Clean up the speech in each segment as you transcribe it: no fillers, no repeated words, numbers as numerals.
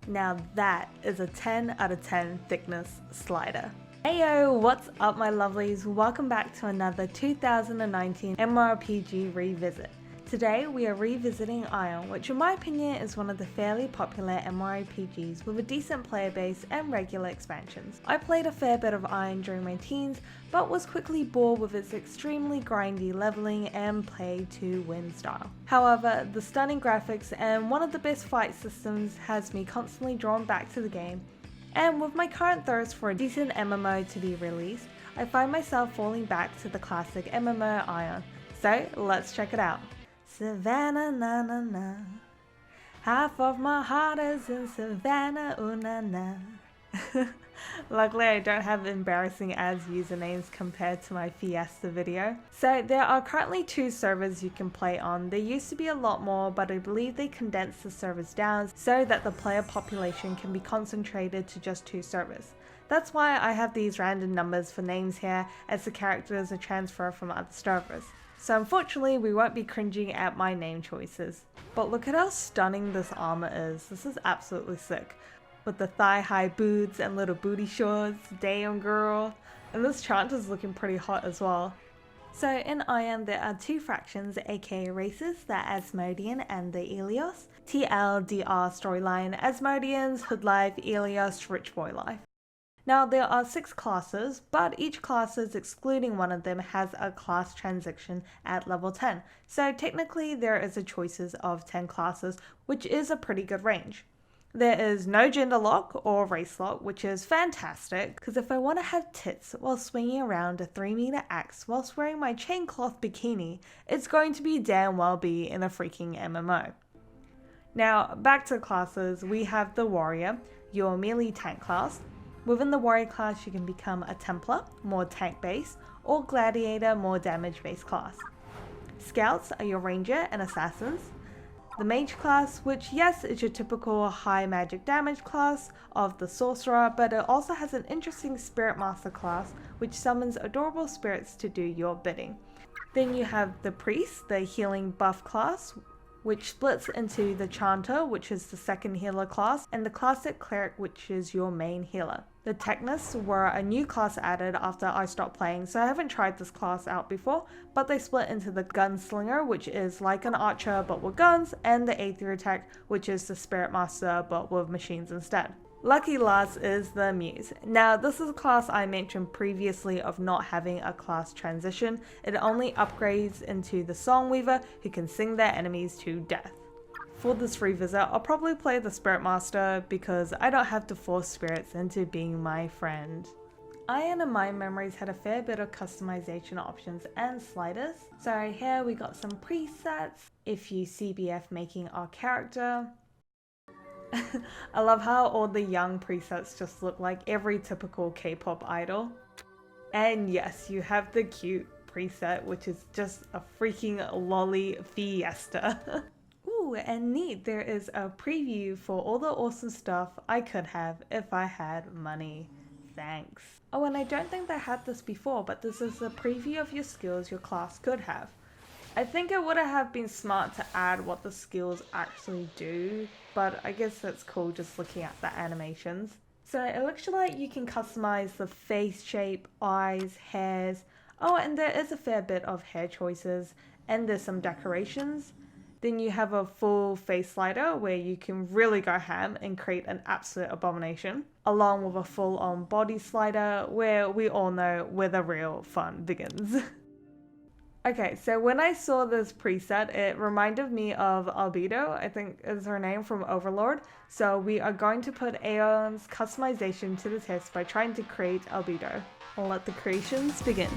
Now that is a 10 out of 10 thickness slider. Heyo, what's up my lovelies? Welcome back to another 2019 mmorpg revisit. Today we are revisiting Aion, which in my opinion is one of the fairly popular mmorpgs with a decent player base and regular expansions. I played a fair bit of Aion during my teens, but was quickly bored with its extremely grindy leveling and play to win style. However, the stunning graphics and one of the best fight systems has me constantly drawn back to the game, and with my current thirst for a decent MMO to be released, I find myself falling back to the classic MMO Aion. So let's check it out. Savannah, na na na. Half of my heart is in Savannah, ooh na na. Luckily I don't have embarrassing ads usernames compared to my Fiesta video. So there are currently 2 servers you can play on. There used to be a lot more, but I believe they condensed the servers down so that the player population can be concentrated to just 2 servers. That's why I have these random numbers for names here, as the characters are transferred from other servers. So unfortunately we won't be cringing at my name choices. But look at how stunning this armor is. This is absolutely sick. With the thigh-high boots and little booty shorts, damn girl. And this chant is looking pretty hot as well. So in Aion there are 2 fractions, aka races, the Asmodean and the Elios. TLDR storyline, Asmodeans, Hood Life, Elios, Rich Boy Life. Now there are 6 classes, but each class, excluding one of them, has a class transition at level 10. So technically there is a choices of 10 classes, which is a pretty good range. There is no gender lock or race lock, which is fantastic, because if I want to have tits while swinging around a 3-meter axe whilst wearing my chain cloth bikini, it's going to be damn well be in a freaking MMO. Now back to classes, we have the Warrior, your melee tank class. Within the Warrior class you can become a Templar, more tank based, or Gladiator, more damage based class. Scouts are your Ranger and Assassins. The Mage class, which yes is your typical high magic damage class of the Sorcerer, but it also has an interesting Spirit Master class which summons adorable spirits to do your bidding. Then you have the Priest, the healing buff class, which splits into the Chanter, which is the second healer class, and the Classic Cleric, which is your main healer. The Technists were a new class added after I stopped playing, so I haven't tried this class out before, but they split into the Gunslinger, which is like an archer but with guns, and the Aether Attack, which is the Spirit Master but with machines instead. Lucky last is the Muse. Now this is a class I mentioned previously of not having a class transition. It only upgrades into the Songweaver, who can sing their enemies to death. For this revisit, I'll probably play the Spirit Master because I don't have to force spirits into being my friend. Aion and My Memories had a fair bit of customization options and sliders. So here we got some presets, if you CBF making our character. I love how all the young presets just look like every typical K-pop idol. And yes, you have the cute preset, which is just a freaking lolly fiesta. Ooh, and neat, there is a preview for all the awesome stuff I could have if I had money. Thanks. Oh, and I don't think they had this before, but this is a preview of your skills your class could have. I think it would have been smart to add what the skills actually do, but I guess that's cool just looking at the animations. So Electrolyte, you can customize the face shape, eyes, hairs. Oh, and there is a fair bit of hair choices, and there's some decorations. Then you have a full face slider where you can really go ham and create an absolute abomination, along with a full-on body slider where we all know where the real fun begins. Okay, so when I saw this preset, it reminded me of Albedo, I think is her name, from Overlord. So we are going to put Aeon's customization to the test by trying to create Albedo. I'll let the creations begin.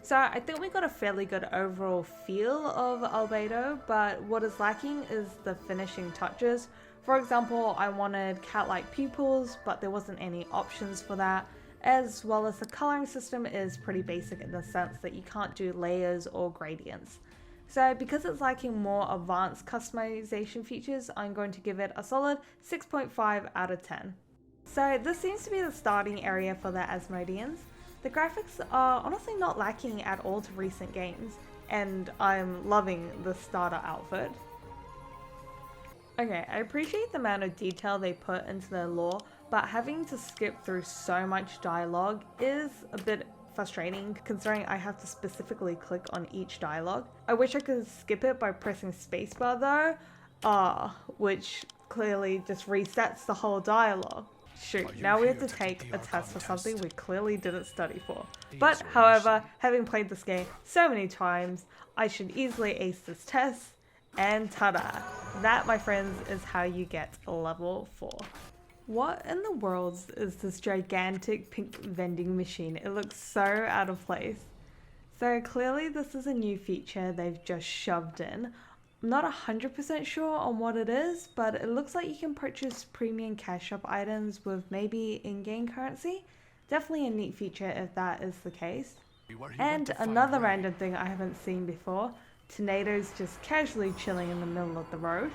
So I think we got a fairly good overall feel of Albedo, but what is lacking is the finishing touches. For example, I wanted cat-like pupils, but there wasn't any options for that, as well as the coloring system is pretty basic in the sense that you can't do layers or gradients. So because it's lacking more advanced customization features, I'm going to give it a solid 6.5 out of 10. So this seems to be the starting area for the Asmodeans. The graphics are honestly not lacking at all to recent games, and I'm loving the starter outfit. Okay, I appreciate the amount of detail they put into their lore, but having to skip through so much dialogue is a bit frustrating considering I have to specifically click on each dialogue. I wish I could skip it by pressing spacebar though, which clearly just resets the whole dialogue. Shoot, now we have to take a test for something we clearly didn't study for. But however, having played this game so many times, I should easily ace this test, and ta-da! That, my friends, is how you get level 4. What in the world is this gigantic pink vending machine? It looks so out of place. So clearly this is a new feature they've just shoved in. I'm not 100% sure on what it is, but it looks like you can purchase premium cash shop items with maybe in-game currency. Definitely a neat feature if that is the case. And another random thing I haven't seen before, tornadoes just casually chilling in the middle of the road.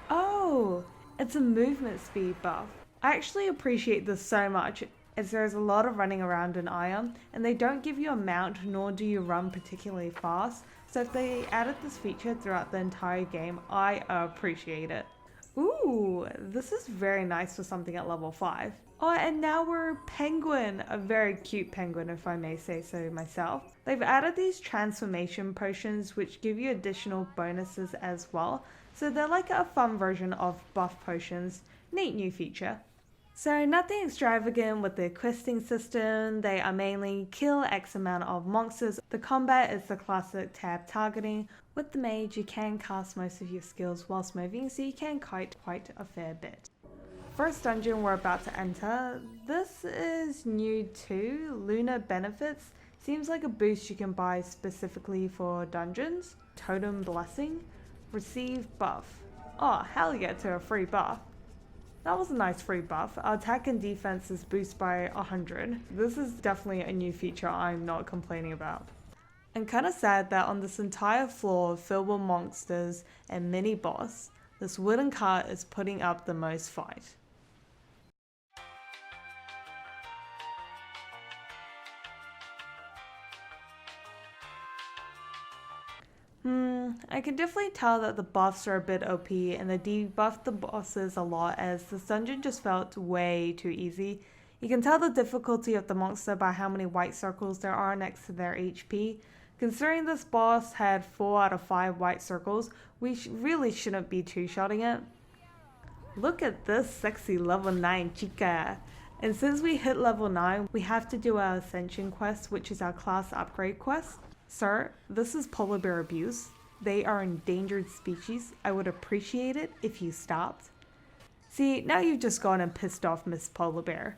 Oh, it's a movement speed buff. I actually appreciate this so much, as there is a lot of running around in Aion, and they don't give you a mount nor do you run particularly fast, so if they added this feature throughout the entire game, I appreciate it. Ooh, this is very nice for something at level 5. Oh, and now we're a penguin, a very cute penguin if I may say so myself. They've added these transformation potions which give you additional bonuses as well, so they're like a fun version of buff potions. Neat new feature. So nothing extravagant with the questing system, they are mainly kill X amount of monsters. The combat is the classic tab targeting. With the mage you can cast most of your skills whilst moving, so you can kite quite a fair bit. First dungeon we're about to enter, this is new too, Lunar Benefits. Seems like a boost you can buy specifically for dungeons. Totem Blessing, receive buff. Oh hell yeah, to a free buff. That was a nice free buff. Our attack and defense is boosted by 100. This is definitely a new feature I'm not complaining about. I'm kinda sad that on this entire floor filled with monsters and mini boss, this wooden cart is putting up the most fight. I can definitely tell that the buffs are a bit OP and they debuffed the bosses a lot as this dungeon just felt way too easy. You can tell the difficulty of the monster by how many white circles there are next to their HP. Considering this boss had 4 out of 5 white circles, we really shouldn't be two-shotting it. Look at this sexy level 9 chica! And since we hit level 9, we have to do our ascension quest, which is our class upgrade quest. Sir, this is polar bear abuse. They are endangered species. I would appreciate it if you stopped. See, now you've just gone and pissed off Miss Polar Bear.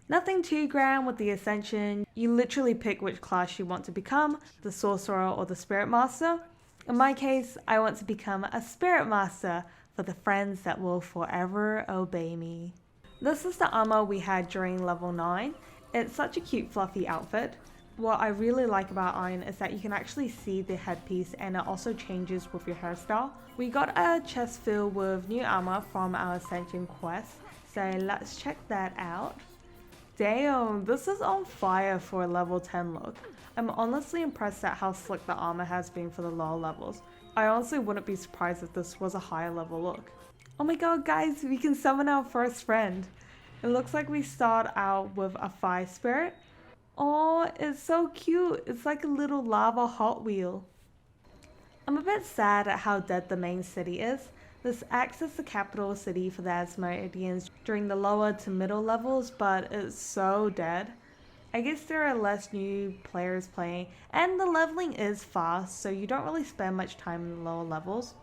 Nothing too grand with the Ascension. You literally pick which class you want to become, the Sorcerer or the Spirit Master. In my case, I want to become a Spirit Master for the friends that will forever obey me. This is the armor we had during level 9. It's such a cute fluffy outfit. What I really like about Aion is that you can actually see the headpiece and it also changes with your hairstyle. We got a chest filled with new armor from our Ascension quest, so let's check that out. Damn, this is on fire for a level 10 look. I'm honestly impressed at how slick the armor has been for the lower levels. I honestly wouldn't be surprised if this was a higher level look. Oh my god guys, we can summon our first friend. It looks like we start out with a fire spirit. Oh, it's so cute. It's like a little lava Hot Wheel. I'm a bit sad at how dead the main city is. This acts as the capital city for the Asmodeans during the lower to middle levels, but it's so dead. I guess there are less new players playing, and the leveling is fast, so you don't really spend much time in the lower levels.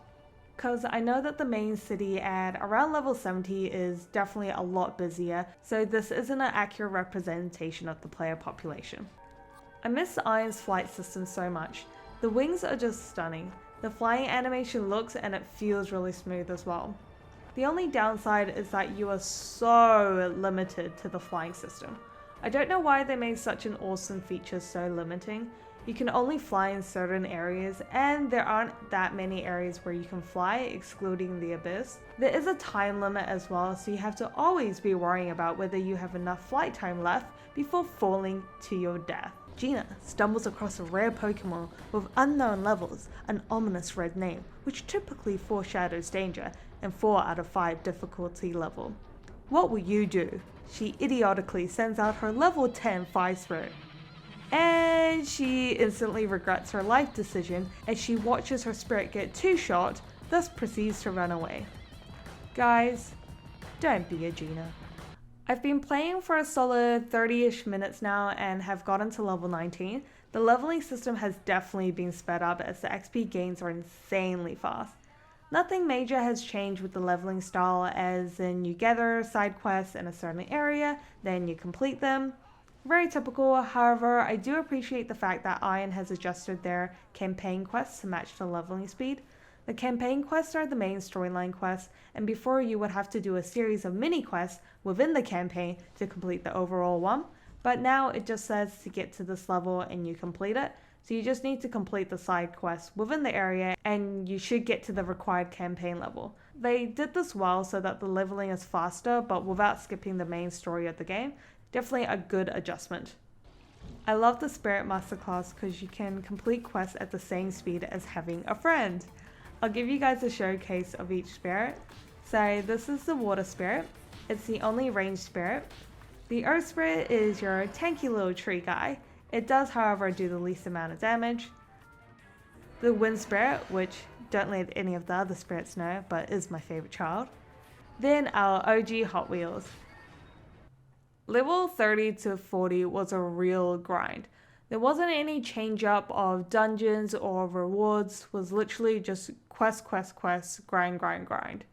Because I know that the main city at around level 70 is definitely a lot busier, so this isn't an accurate representation of the player population. I miss Aion's flight system so much. The wings are just stunning. The flying animation looks and it feels really smooth as well. The only downside is that you are so limited to the flying system. I don't know why they made such an awesome feature so limiting. You can only fly in certain areas and there aren't that many areas where you can fly, excluding the abyss. There is a time limit as well, so you have to always be worrying about whether you have enough flight time left before falling to your death. Gina stumbles across a rare Pokemon with unknown levels, an ominous red name, which typically foreshadows danger, and 4 out of 5 difficulty level. What will you do? She idiotically sends out her level 10 Fire Spirit. And she instantly regrets her life decision as she watches her spirit get 2-shot, thus proceeds to run away. Guys, don't be a Gina. I've been playing for a solid 30-ish minutes now and have gotten to level 19. The leveling system has definitely been sped up as the XP gains are insanely fast. Nothing major has changed with the leveling style, as in you gather side quests in a certain area, then you complete them. Very typical, however, I do appreciate the fact that Aion has adjusted their campaign quests to match the leveling speed. The campaign quests are the main storyline quests, and before you would have to do a series of mini quests within the campaign to complete the overall one, but now it just says to get to this level and you complete it, so you just need to complete the side quests within the area and you should get to the required campaign level. They did this well so that the leveling is faster but without skipping the main story of the game. Definitely a good adjustment. I love the Spirit Masterclass because you can complete quests at the same speed as having a friend. I'll give you guys a showcase of each spirit. So this is the Water Spirit. It's the only ranged spirit. The Earth Spirit is your tanky little tree guy. It does, however, do the least amount of damage. The Wind Spirit, which don't let any of the other spirits know, but is my favorite child. Then our OG Hot Wheels. Level 30 to 40 was a real grind. There wasn't any change up of dungeons or rewards, was literally just quest, grind.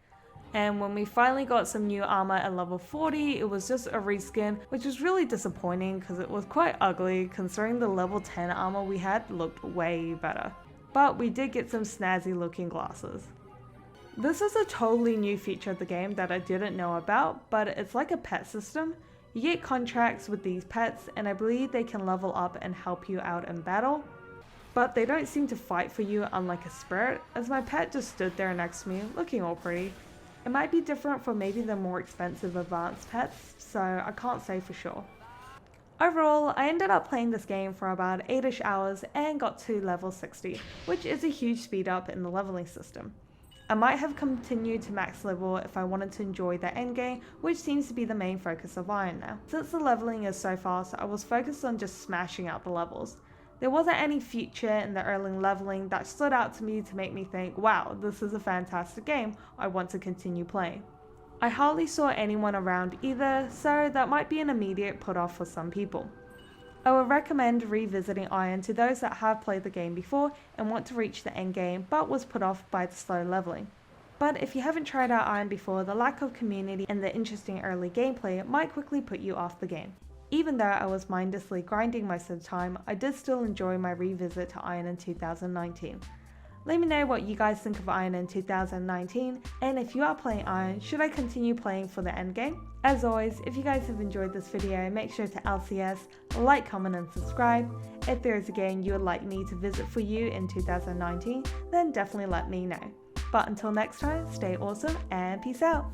And when we finally got some new armor at level 40, it was just a reskin, which was really disappointing because it was quite ugly considering the level 10 armor we had looked way better. But we did get some snazzy looking glasses. This is a totally new feature of the game that I didn't know about, but it's like a pet system. You get contracts with these pets and I believe they can level up and help you out in battle. But they don't seem to fight for you unlike a spirit, as my pet just stood there next to me looking all pretty. It might be different for maybe the more expensive advanced pets, so I can't say for sure. Overall, I ended up playing this game for about 8-ish hours and got to level 60, which is a huge speed up in the leveling system. I might have continued to max level if I wanted to enjoy the endgame, which seems to be the main focus of Aion now. Since the leveling is so fast, I was focused on just smashing out the levels. There wasn't any feature in the early leveling that stood out to me to make me think, wow, this is a fantastic game, I want to continue playing. I hardly saw anyone around either, so that might be an immediate put off for some people. I would recommend revisiting Aion to those that have played the game before and want to reach the end game but was put off by the slow leveling. But if you haven't tried out Aion before, the lack of community and the interesting early gameplay might quickly put you off the game. Even though I was mindlessly grinding most of the time, I did still enjoy my revisit to Aion in 2019. Let me know what you guys think of Aion in 2019, and if you are playing Aion, should I continue playing for the endgame? As always, if you guys have enjoyed this video, make sure to LCS, like, comment and subscribe. If there is a game you would like me to visit for you in 2019, then definitely let me know. But until next time, stay awesome and peace out!